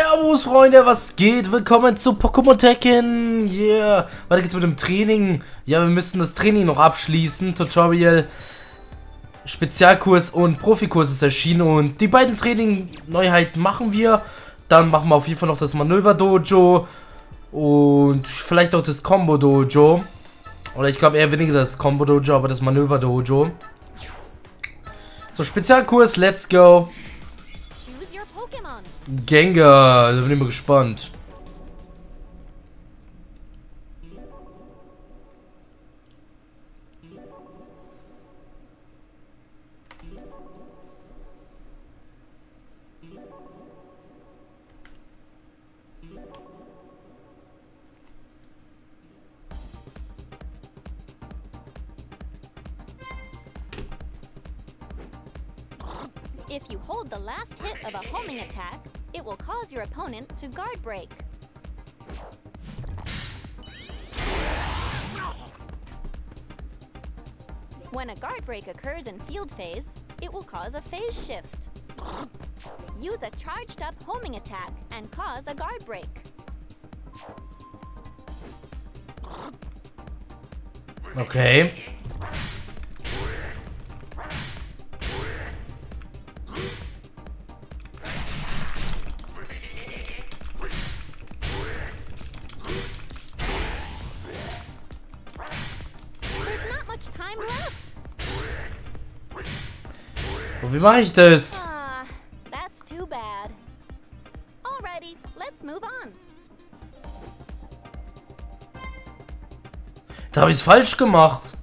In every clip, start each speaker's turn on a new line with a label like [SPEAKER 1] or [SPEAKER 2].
[SPEAKER 1] Servus Freunde, was geht? Willkommen zu Pokémon Tekken. Yeah. Weiter geht's mit dem Training. Ja, wir müssen das Training noch abschließen. Tutorial, Spezialkurs und Profikurs ist erschienen. Und die beiden Training-Neuheiten machen wir. Dann machen wir auf jeden Fall noch das Manöver-Dojo. Und vielleicht auch das Combo-Dojo. Oder ich glaube eher weniger das Combo-Dojo, aber das Manöver-Dojo. So, Spezialkurs, let's go. Gengar, da bin ich mal gespannt.
[SPEAKER 2] If you hold the last hit of a homing attack, it will cause your opponent to guard break. When a guard break occurs in field phase, it will cause a phase shift. Use a charged up homing attack and cause a guard break.
[SPEAKER 1] Okay.
[SPEAKER 2] Time left.
[SPEAKER 1] Und wie mache ich das?
[SPEAKER 2] That's too bad. Alrighty, let's move on.
[SPEAKER 1] Da habe ich es falsch gemacht.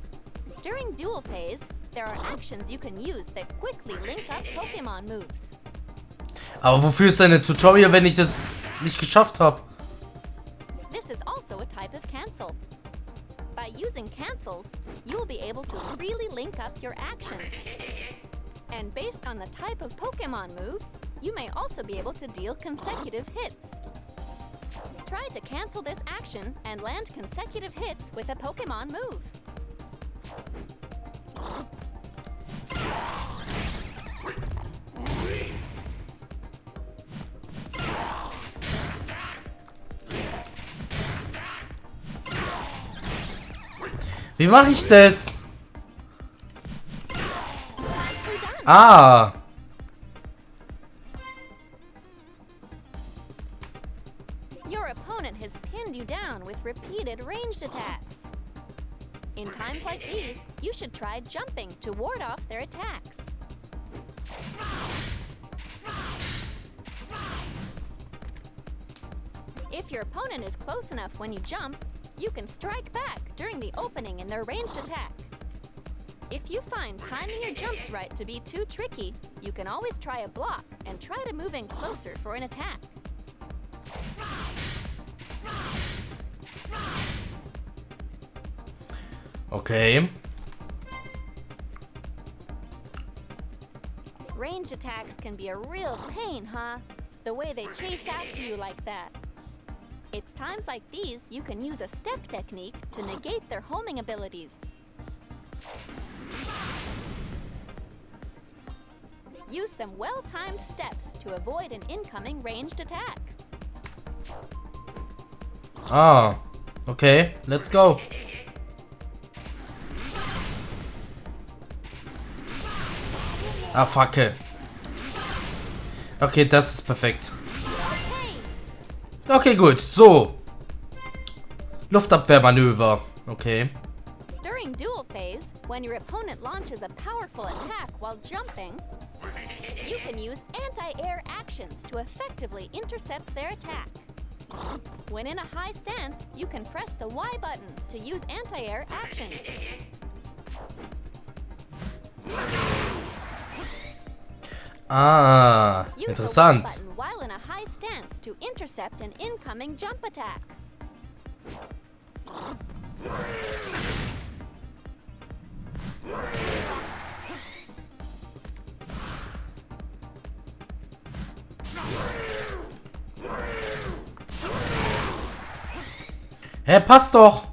[SPEAKER 2] During duel phase, there are actions you can use that quickly link up Pokémon moves.
[SPEAKER 1] Aber wofür ist eine Tutorial, wenn ich das nicht geschafft habe?
[SPEAKER 2] This is also a type of cancel. By using cancels, you will be able to freely link up your actions. And based on the type of Pokémon move, you may also be able to deal consecutive hits. Try to cancel this action and land consecutive hits with a Pokémon move.
[SPEAKER 1] Wie mache ich das? Ah.
[SPEAKER 2] Your opponent has pinned you down with repeated ranged attacks. In times like these, you should try jumping to ward off their attacks. If your opponent is close enough when you jump, you can strike back during the opening in their ranged attack. If you find timing your jumps right to be too tricky, you can always try a block and try to move in closer for an attack.
[SPEAKER 1] Okay.
[SPEAKER 2] Ranged attacks can be a real pain, huh? The way they chase after you like that. It's times like these you can use a step technique to negate their homing abilities. Use some well-timed steps to avoid an incoming ranged attack.
[SPEAKER 1] Ah, okay, let's go. Ah, fuck. Okay, das ist perfekt. Okay, gut. So. Luftabwehrmanöver. Okay.
[SPEAKER 2] During duel phase, when your opponent launches a powerful attack while jumping, you can use anti-air actions to effectively intercept their attack. When in a high stance, you can press the Y button to use anti-air actions.
[SPEAKER 1] Ah, interessant.
[SPEAKER 2] Use the Y button while in a high stance to intercept an incoming jump attack.
[SPEAKER 1] Hä, passt doch.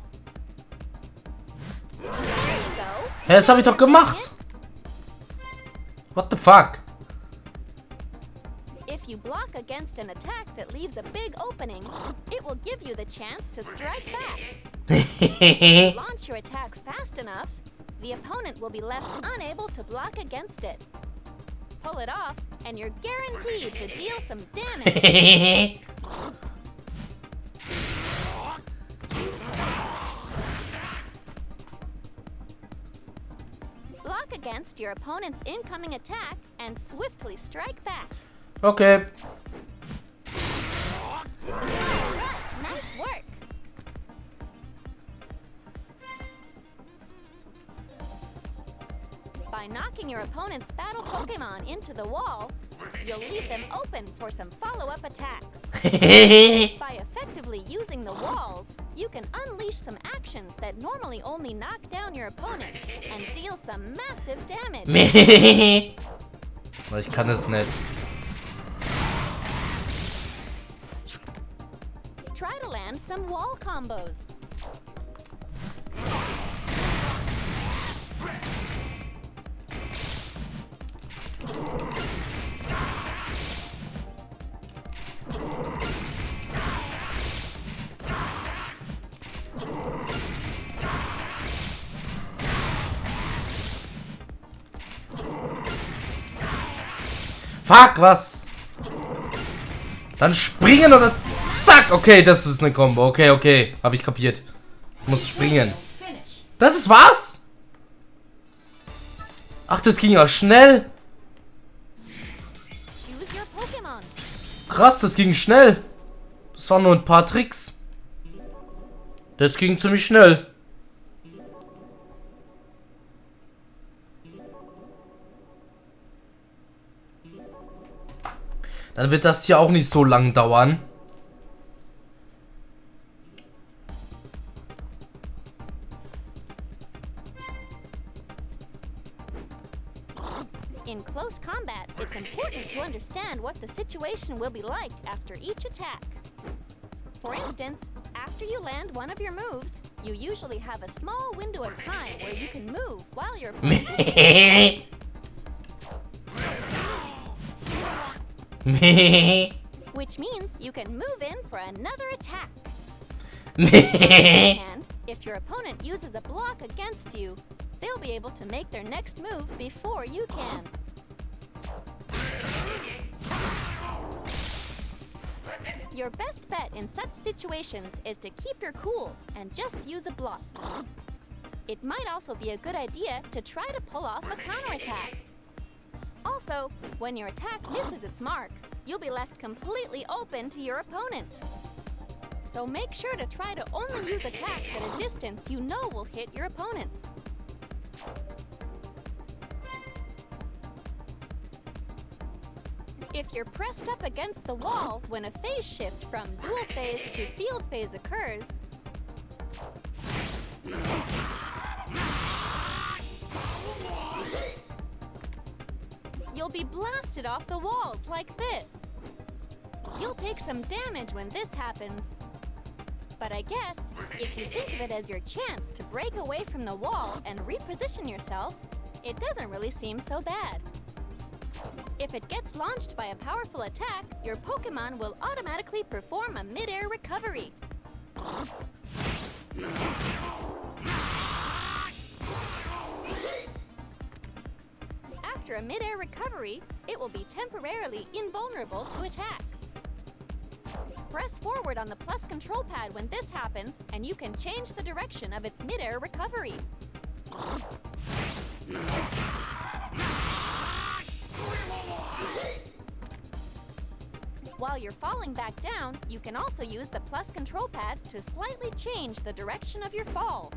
[SPEAKER 1] Hä, das habe ich doch gemacht. What the fuck?
[SPEAKER 2] you block against an attack that leaves a big opening, it will give you the chance to strike back. If you launch your attack fast enough, the opponent will be left unable to block against it. Pull it off, and you're guaranteed to deal some damage. Block against your opponent's incoming attack and swiftly strike back.
[SPEAKER 1] Okay.
[SPEAKER 2] Nice work. By knocking your opponent's battle Pokémon into the wall, you'll leave them open for some follow-up attacks. By effectively using the walls, you can unleash some actions that normally only knock down your opponent and deal some massive damage.
[SPEAKER 1] Ich kann es nicht.
[SPEAKER 2] Try to land some wall combos.
[SPEAKER 1] Fuck, was? Dann springen oder... Zack! Okay, das ist eine Combo. Okay. Hab ich kapiert. Muss springen. Das ist was? Ach, das ging ja schnell. Krass, das ging schnell. Das waren nur ein paar Tricks. Das ging ziemlich schnell. Dann wird das hier auch nicht so lang dauern.
[SPEAKER 2] In close combat, it's important to understand what the situation will be like after each attack. For instance, after you land one of your moves, you usually have a small window of time where you can move while your opponent is which means you can move in for another attack. And if your opponent uses a block against you, they'll be able to make their next move before you can. Your best bet in such situations is to keep your cool and just use a block. It might also be a good idea to try to pull off a counterattack. Also, when your attack misses its mark, you'll be left completely open to your opponent. So make sure to try to only use attacks at a distance you know will hit your opponent. If you're pressed up against the wall when a phase shift from dual phase to field phase occurs, you'll be blasted off the walls like this. You'll take some damage when this happens. But I guess, if you think of it as your chance to break away from the wall and reposition yourself, it doesn't really seem so bad. If it gets launched by a powerful attack, your Pokémon will automatically perform a mid-air recovery. After a mid-air recovery, it will be temporarily invulnerable to attacks. Press forward on the plus control pad when this happens, and you can change the direction of its mid-air recovery. While you're falling back down, you can also use the plus control pad to slightly change the direction of your fall.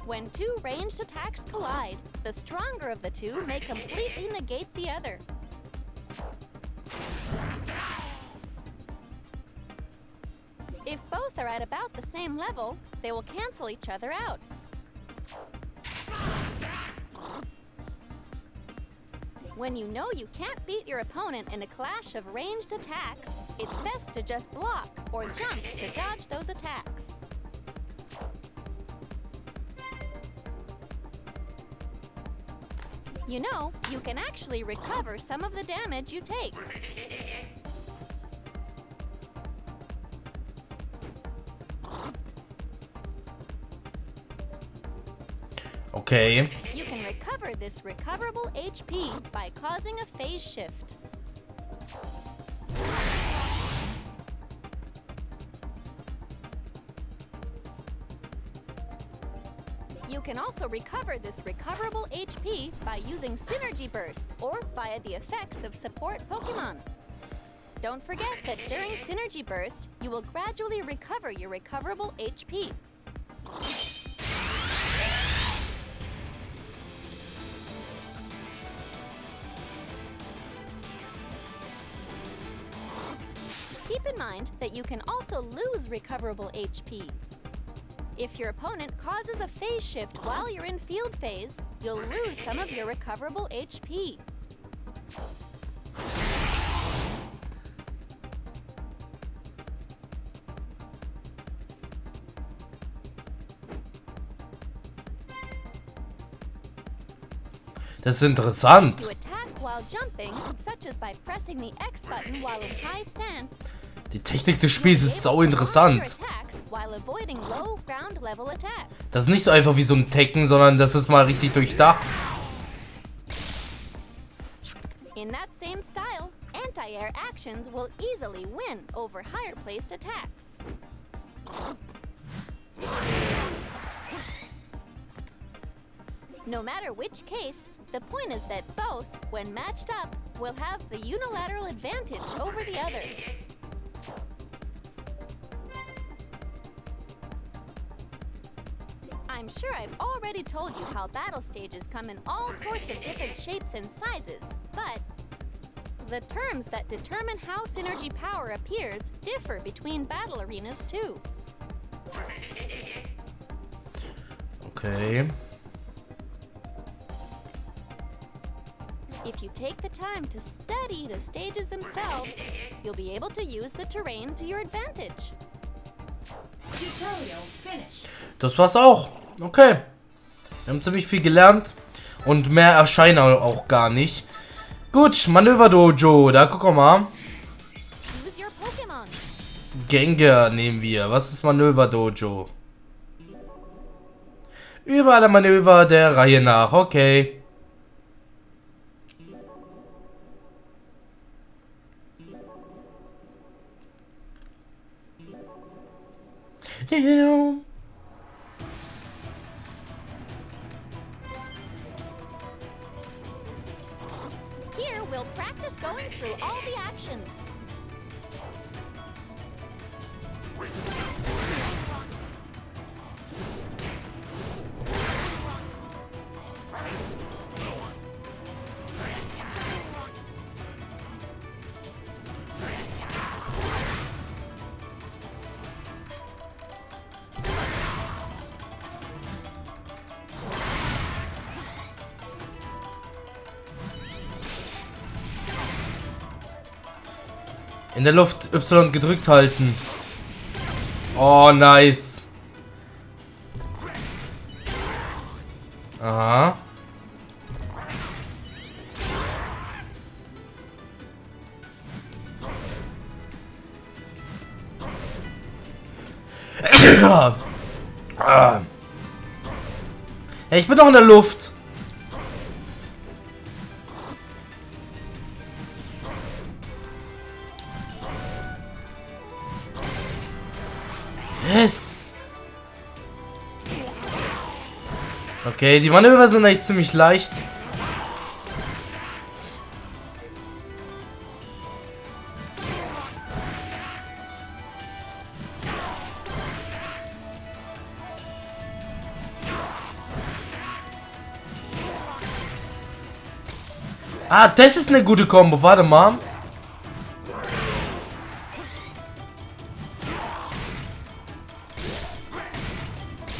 [SPEAKER 2] When two ranged attacks collide, the stronger of the two may completely negate the other. If both are at about the same level, they will cancel each other out. When you know you can't beat your opponent in a clash of ranged attacks, It's best to just block or jump to dodge those attacks. You know, you can actually recover some of the damage you take.
[SPEAKER 1] Okay.
[SPEAKER 2] You can recover this recoverable HP by causing a phase shift. You can also recover this recoverable HP by using Synergy Burst or via the effects of support Pokemon. Don't forget that during Synergy Burst, you will gradually recover your recoverable HP. Keep in mind that you can also lose recoverable HP. If your opponent causes a phase shift while you're in field phase, you'll lose some of your recoverable HP.
[SPEAKER 1] Das ist interessant.
[SPEAKER 2] To attack while jumping, such as by pressing the X button while in high stance.
[SPEAKER 1] Die Technik des Spiels ist sau interessant. Das ist nicht so einfach wie so ein Tekken, sondern das ist mal richtig durchdacht.
[SPEAKER 2] In that same style, anti-air actions will easily win over higher placed attacks. No matter which case, the point is that both, when matched up, will have the unilateral advantage over the other. I'm sure I've already told you how battle stages come in all sorts of different shapes and sizes, but the terms that determine how synergy power appears differ between battle arenas too.
[SPEAKER 1] Okay.
[SPEAKER 2] If you take the time to study the stages themselves, you'll be able to use the terrain to your advantage.
[SPEAKER 3] Tutorial finished.
[SPEAKER 1] Das war's auch. Okay. Wir haben ziemlich viel gelernt. Und mehr erscheinen auch gar nicht. Gut, Manöver-Dojo. Da gucken wir mal.
[SPEAKER 2] Use your Pokémon.
[SPEAKER 1] Gänge nehmen wir. Was ist Manöver-Dojo? Über alle Manöver der Reihe nach. Okay. Damn.
[SPEAKER 2] Here we'll practice going through all the actions.
[SPEAKER 1] In der Luft Y gedrückt halten. Oh, nice. Aha. Ja, ich bin noch in der Luft. Yes. Okay, die Manöver sind echt ziemlich leicht. Ah, das ist eine gute Kombo. Warte mal.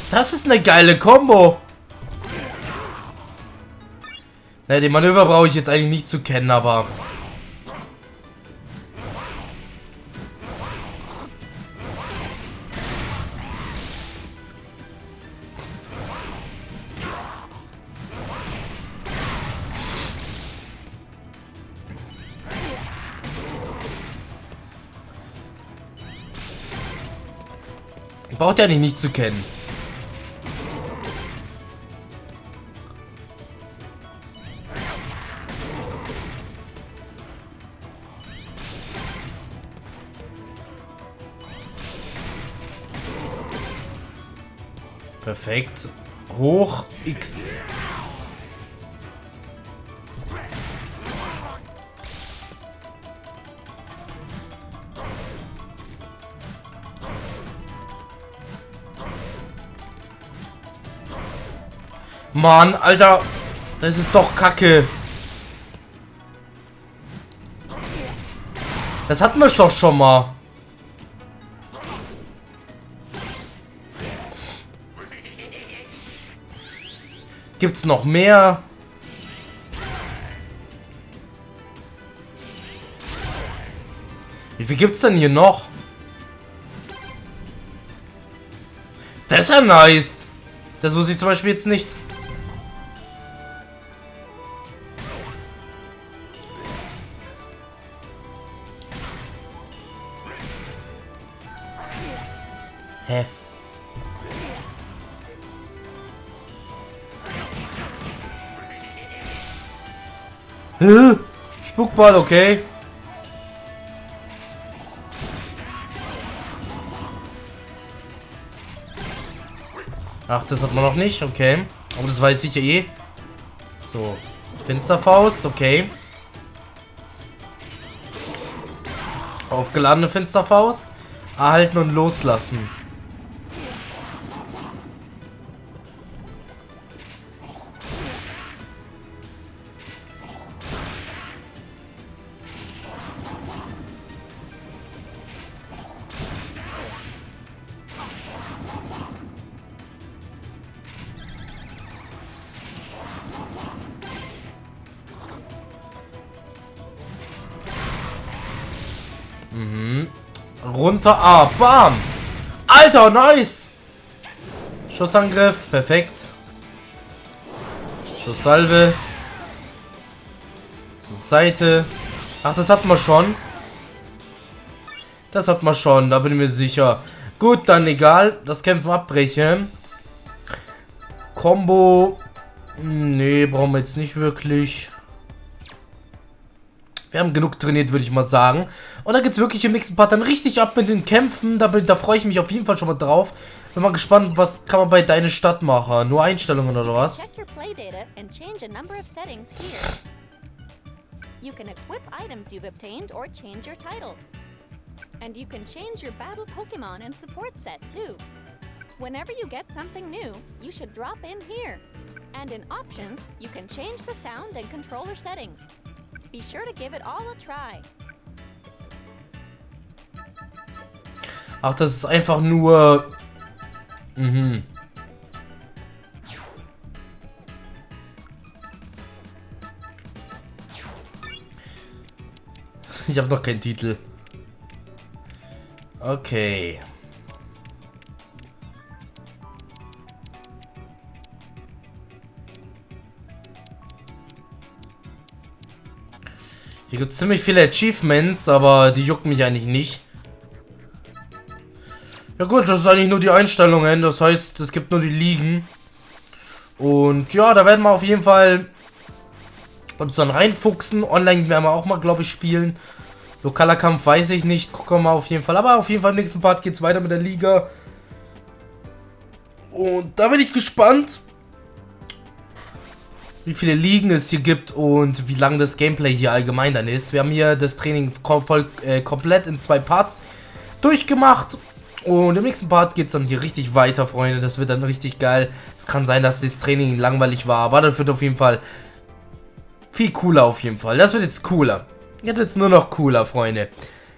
[SPEAKER 1] Das ist eine geile Kombo. Ne, den Manöver brauche ich jetzt eigentlich nicht zu kennen, aber... Braucht ja nicht zu kennen. Perfekt. Hoch X. Mann, Alter. Das ist doch Kacke. Das hatten wir doch schon mal. Gibt's noch mehr? Wie viel gibt's denn hier noch? Das ist ja nice. Das wusste ich zum Beispiel jetzt nicht. Hä? Spuckball, okay. Ach, das hat man noch nicht, okay. Aber das weiß ich ja eh. So, Finsterfaust, okay. Aufgeladene Finsterfaust. Erhalten und loslassen. Runter, bam! Alter, nice! Schussangriff, perfekt. Schusssalve. Zur Seite. Ach, das hatten wir schon. Das hat man schon, da bin ich mir sicher. Gut, dann egal. Das Kämpfen abbrechen. Combo. Nee, brauchen wir jetzt nicht wirklich. Wir haben genug trainiert, würde ich mal sagen. Und dann geht es wirklich im nächsten Part dann richtig ab mit den Kämpfen. Da freue ich mich auf jeden Fall schon mal drauf. Bin mal gespannt, was kann man bei Deine Stadt machen? Nur Einstellungen oder was?
[SPEAKER 2] Check your playdata and change a number of settings here. You can equip items you've obtained or change your title. And you can change your battle Pokémon and support set too. Whenever you get something new, you should drop in here. And in options, you can change the sound and controller settings. Be sure to give it all a try.
[SPEAKER 1] Ach, das ist einfach nur... Ich habe noch keinen Titel. Okay. Hier gibt es ziemlich viele Achievements, aber die jucken mich eigentlich nicht. Ja gut, das ist eigentlich nur die Einstellungen, das heißt, es gibt nur die Ligen. Und ja, da werden wir auf jeden Fall uns dann reinfuchsen. Online werden wir auch mal, glaube ich, spielen. Lokaler Kampf weiß ich nicht, gucken wir mal auf jeden Fall. Aber auf jeden Fall im nächsten Part geht es weiter mit der Liga. Und da bin ich gespannt, wie viele Ligen es hier gibt und wie lang das Gameplay hier allgemein dann ist. Wir haben hier das Training komplett in 2 Parts durchgemacht. Und im nächsten Part geht es dann hier richtig weiter, Freunde. Das wird dann richtig geil. Es kann sein, dass das Training langweilig war, aber das wird auf jeden Fall viel cooler auf jeden Fall. Das wird jetzt cooler. Jetzt wird es nur noch cooler, Freunde.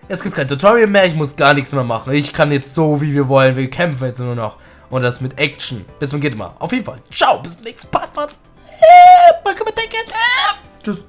[SPEAKER 1] Es gibt kein Tutorial mehr, ich muss gar nichts mehr machen. Ich kann jetzt so, wie wir wollen. Wir kämpfen jetzt nur noch. Und das mit Action. Bis zum nächsten Mal. Auf jeden Fall. Ciao, bis zum nächsten Part. Pokémon Tekken. Tschüss.